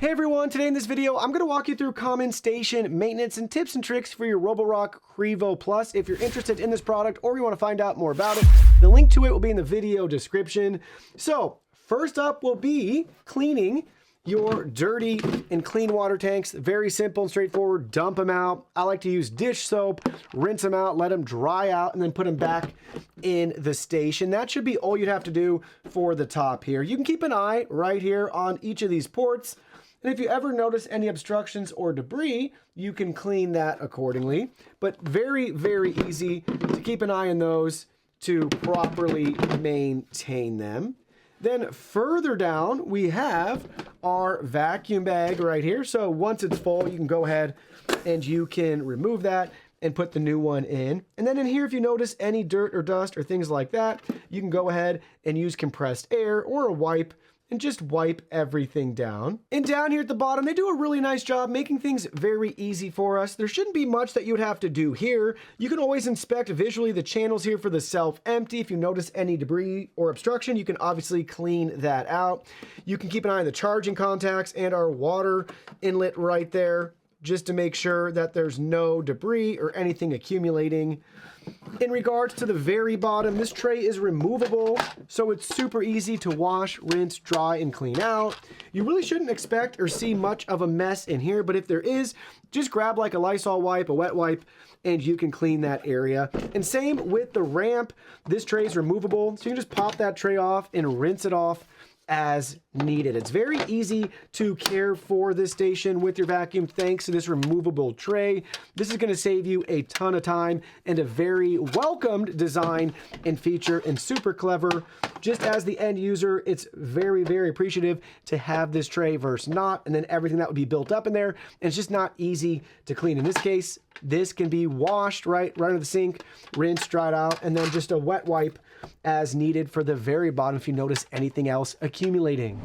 Hey everyone, today in this video, I'm going to walk you through common station maintenance and tips and tricks for your Roborock Qrevo Plus. If you're interested in this product or you want to find out more about it, the link to it will be in the video description. So first up will be cleaning your dirty and clean water tanks. Very simple and straightforward. Dump them out. I like to use dish soap, rinse them out, let them dry out, and then put them back in the station. That should be all you'd have to do for the top here. You can keep an eye right here on each of these ports. And if you ever notice any obstructions or debris, you can clean that accordingly. But very, very easy to keep an eye on those to properly maintain them. Then further down, we have our vacuum bag right here. So once it's full, you can go ahead and you can remove that and put the new one in. And then in here, if you notice any dirt or dust or things like that, you can go ahead and use compressed air or a wipe and just wipe everything down. And down here at the bottom, they do a really nice job making things very easy for us. There shouldn't be much that you would have to do here. You can always inspect visually the channels here for the self-empty. If you notice any debris or obstruction, you can obviously clean that out. You can keep an eye on the charging contacts and our water inlet right there, just to make sure that there's no debris or anything accumulating. In regards to the very bottom, this tray is removable, so it's super easy to wash, rinse, dry, and clean out. You really shouldn't expect or see much of a mess in here, but if there is, just grab like a Lysol wipe, a wet wipe, and you can clean that area. And same with the ramp. This tray is removable, so you can just pop that tray off and rinse it off as needed. It's very easy to care for this station with your vacuum thanks to this removable tray. This is going to save you a ton of time and a very welcomed design and feature and super clever. Just as the end user, it's very, very appreciative to have this tray versus not, and then everything that would be built up in there. And it's just not easy to clean. In this case, this can be washed right into the sink, rinsed, dried out, and then just a wet wipe as needed for the very bottom if you notice anything else accumulating.